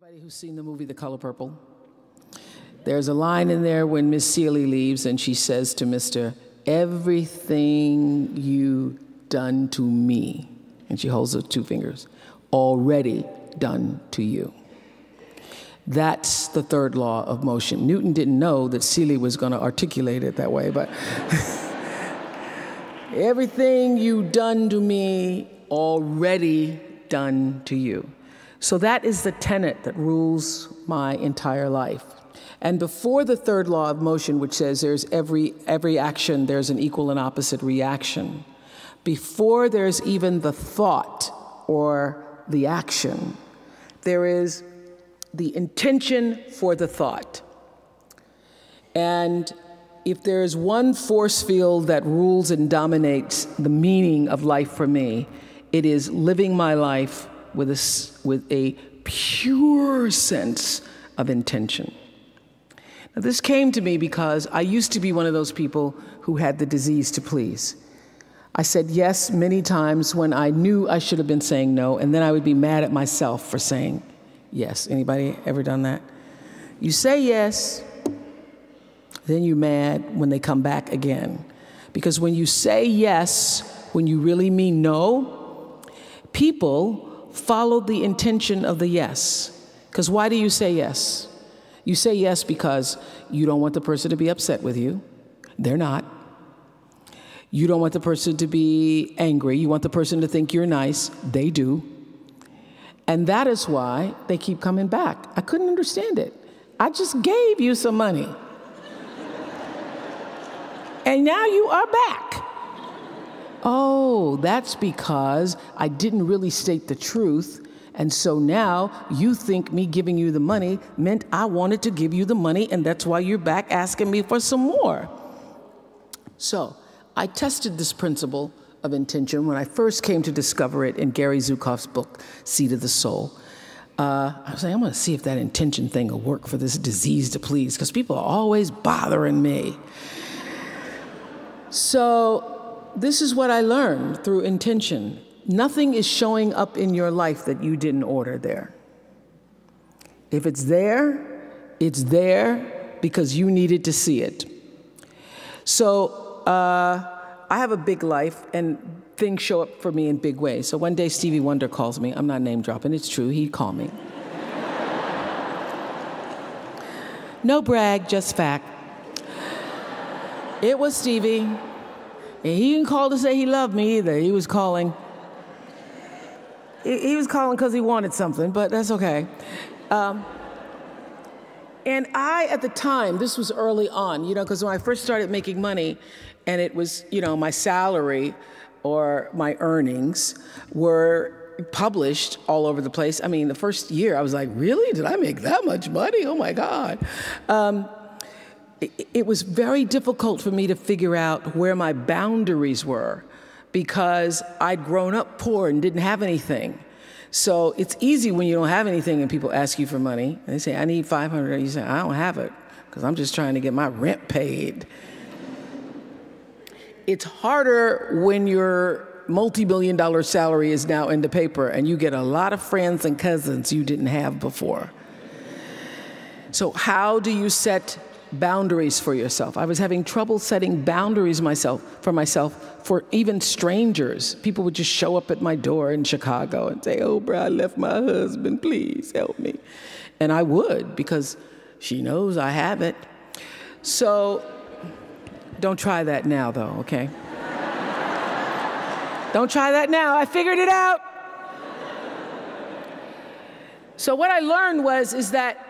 Anybody who's seen the movie The Color Purple? There's a line in there when Miss Celie leaves and she says to Mr., "Everything you done to me," and she holds her two fingers, "already done to you." That's the third law of motion. Newton didn't know that Celie was going to articulate it that way, but everything you done to me, already done to you. So that is the tenet that rules my entire life. And before the third law of motion, which says there's every action, there's an equal and opposite reaction. Before there's even the thought or the action, there is the intention for the thought. And if there's one force field that rules and dominates the meaning of life for me, it is living my life with a pure sense of intention. Now, this came to me because I used to be one of those people who had the disease to please. I said yes many times when I knew I should have been saying no, and then I would be mad at myself for saying yes. Anybody ever done that? You say yes, then you're mad when they come back again. Because when you say yes, when you really mean no, people follow the intention of the yes. Because why do you say yes? You say yes because you don't want the person to be upset with you. They're not. You don't want the person to be angry. You want the person to think you're nice. They do. And that is why they keep coming back. I couldn't understand it. I just gave you some money. And now you are back. Oh, that's because I didn't really state the truth. And so now you think me giving you the money meant I wanted to give you the money, and that's why you're back asking me for some more. So I tested this principle of intention when I first came to discover it in Gary Zukav's book, Seed of the Soul. I was like, I'm going to see if that intention thing will work for this disease to please, because people are always bothering me. So this is what I learned through intention. Nothing is showing up in your life that you didn't order there. If it's there because you needed to see it. So I have a big life, and things show up for me in big ways. So one day Stevie Wonder calls me. I'm not name dropping, it's true, he'd call me. No brag, just fact. It was Stevie. And he didn't call to say he loved me either. He was calling. He was calling because he wanted something, but that's okay. And I, at the time, this was early on, because when I first started making money, and it was, my salary or my earnings were published all over the place. I mean, the first year I was like, really? Did I make that much money? Oh my God. It was very difficult for me to figure out where my boundaries were because I'd grown up poor and didn't have anything. So it's easy when you don't have anything and people ask you for money. And they say, I need $500. You say, I don't have it because I'm just trying to get my rent paid. It's harder when your multi-million-dollar salary is now in the paper and you get a lot of friends and cousins you didn't have before. So how do you set boundaries for yourself? I was having trouble setting boundaries for myself for even strangers. People would just show up at my door in Chicago and say, Oprah, I left my husband, please help me. And I would, because she knows I have it. So don't try that now, though, okay? Don't try that now. I figured it out. So what I learned is that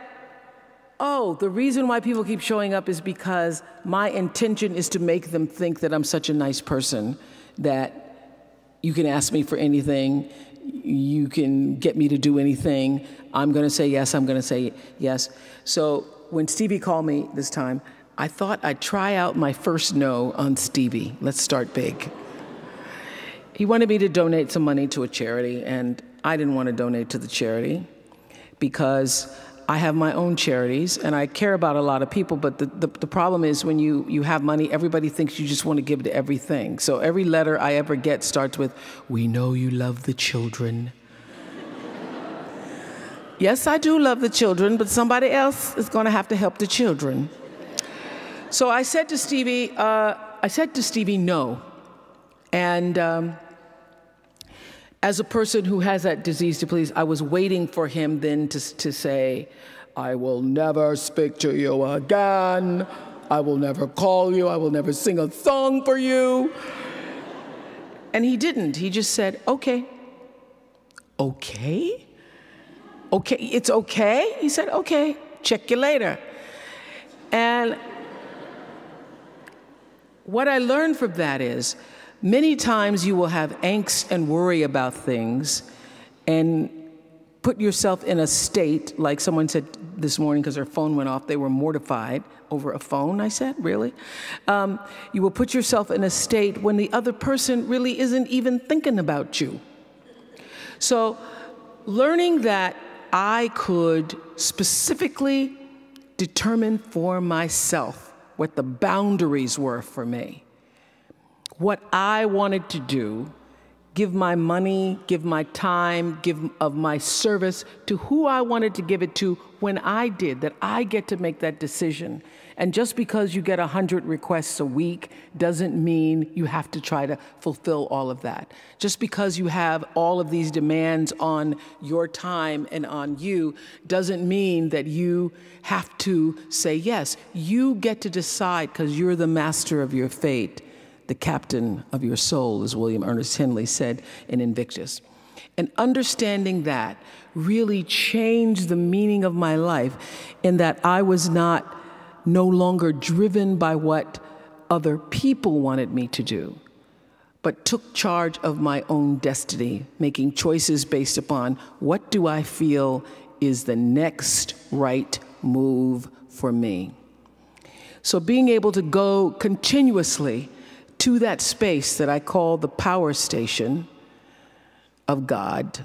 the reason why people keep showing up is because my intention is to make them think that I'm such a nice person that you can ask me for anything, you can get me to do anything, I'm going to say yes, I'm going to say yes. So when Stevie called me this time, I thought I'd try out my first no on Stevie. Let's start big. He wanted me to donate some money to a charity, and I didn't want to donate to the charity because I have my own charities, and I care about a lot of people, but the problem is when you have money, everybody thinks you just want to give to everything. So every letter I ever get starts with, we know you love the children. Yes, I do love the children, but somebody else is going to have to help the children. So I said to Stevie, no. And as a person who has that disease to please, I was waiting for him then to say, I will never speak to you again. I will never call you. I will never sing a song for you. And he didn't. He just said, okay. Okay? Okay, it's okay? He said, okay, check you later. And what I learned from that is, many times you will have angst and worry about things and put yourself in a state, like someone said this morning because their phone went off, they were mortified over a phone, I said, really? You will put yourself in a state when the other person really isn't even thinking about you. So learning that I could specifically determine for myself what the boundaries were for me, what I wanted to do, give my money, give my time, give of my service to who I wanted to give it to when I did, that I get to make that decision. And just because you get 100 requests a week doesn't mean you have to try to fulfill all of that. Just because you have all of these demands on your time and on you doesn't mean that you have to say yes. You get to decide because you're the master of your fate, the captain of your soul, as William Ernest Henley said in Invictus. And understanding that really changed the meaning of my life in that I was no longer driven by what other people wanted me to do, but took charge of my own destiny, making choices based upon what do I feel is the next right move for me. So being able to go continuously to that space that I call the power station of God,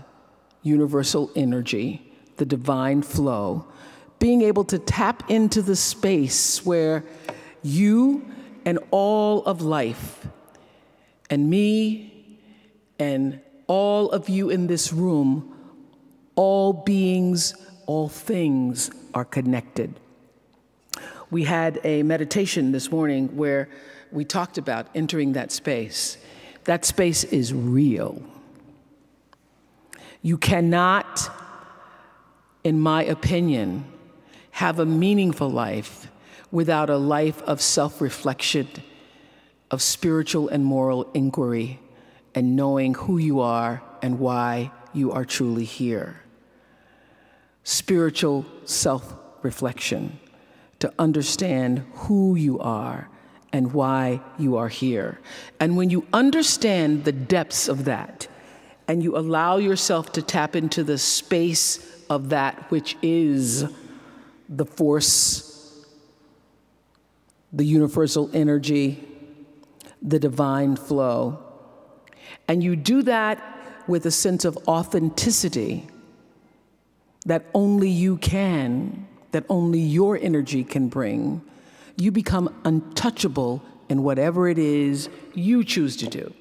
universal energy, the divine flow, being able to tap into the space where you and all of life and me and all of you in this room, all beings, all things are connected. We had a meditation this morning where we talked about entering that space. That space is real. You cannot, in my opinion, have a meaningful life without a life of self-reflection, of spiritual and moral inquiry, and knowing who you are and why you are truly here. Spiritual self-reflection, to understand who you are and why you are here. And when you understand the depths of that, and you allow yourself to tap into the space of that which is the force, the universal energy, the divine flow, and you do that with a sense of authenticity that only you can, that only your energy can bring, you become untouchable in whatever it is you choose to do.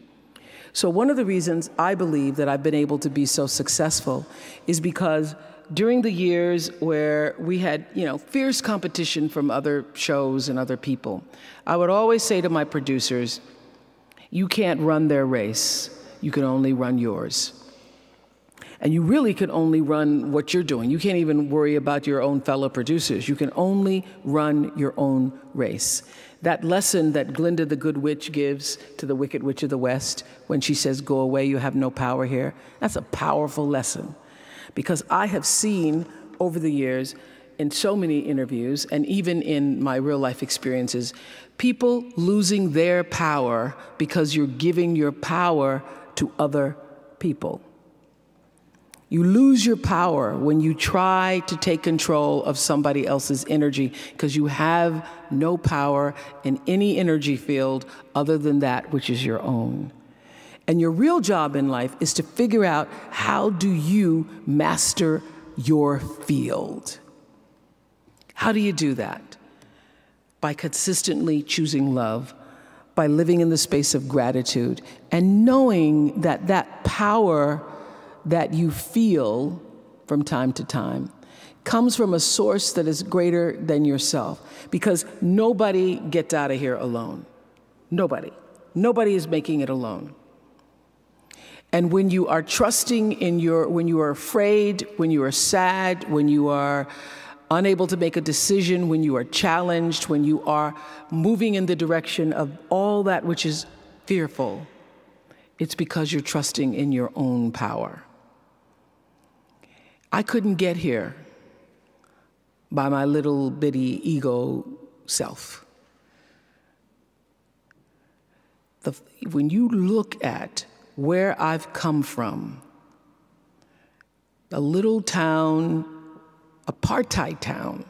So one of the reasons I believe that I've been able to be so successful is because during the years where we had, fierce competition from other shows and other people, I would always say to my producers, you can't run their race, you can only run yours. And you really can only run what you're doing. You can't even worry about your own fellow producers. You can only run your own race. That lesson that Glinda the Good Witch gives to the Wicked Witch of the West when she says, go away, you have no power here, that's a powerful lesson. Because I have seen over the years in so many interviews and even in my real life experiences, people losing their power because you're giving your power to other people. You lose your power when you try to take control of somebody else's energy because you have no power in any energy field other than that which is your own. And your real job in life is to figure out how do you master your field. How do you do that? By consistently choosing love, by living in the space of gratitude, and knowing that that power that you feel from time to time comes from a source that is greater than yourself, because nobody gets out of here alone. Nobody. Nobody is making it alone. And when you are trusting in when you are afraid, when you are sad, when you are unable to make a decision, when you are challenged, when you are moving in the direction of all that which is fearful, it's because you're trusting in your own power. I couldn't get here by my little bitty ego self. When you look at where I've come from, a little town, apartheid town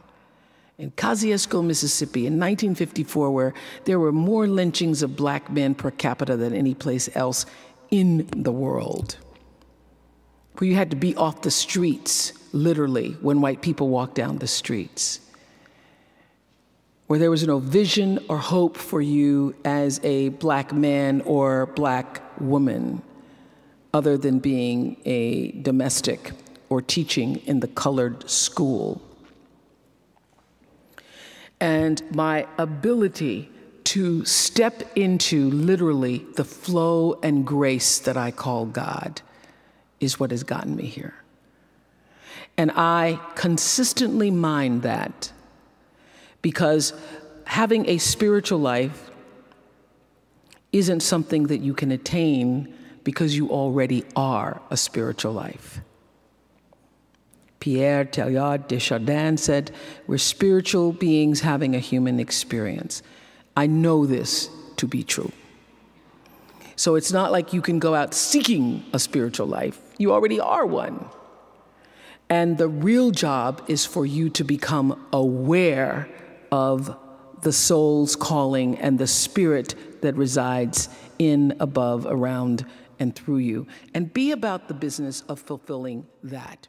in Kosciuszko, Mississippi in 1954, where there were more lynchings of black men per capita than any place else in the world, where you had to be off the streets, literally, when white people walked down the streets, where there was no vision or hope for you as a black man or black woman other than being a domestic or teaching in the colored school. And my ability to step into literally the flow and grace that I call God is what has gotten me here. And I consistently mind that, because having a spiritual life isn't something that you can attain because you already are a spiritual life. Pierre Teilhard de Chardin said, "We're spiritual beings having a human experience." I know this to be true. So it's not like you can go out seeking a spiritual life. You already are one. And the real job is for you to become aware of the soul's calling and the spirit that resides in, above, around, and through you, and be about the business of fulfilling that.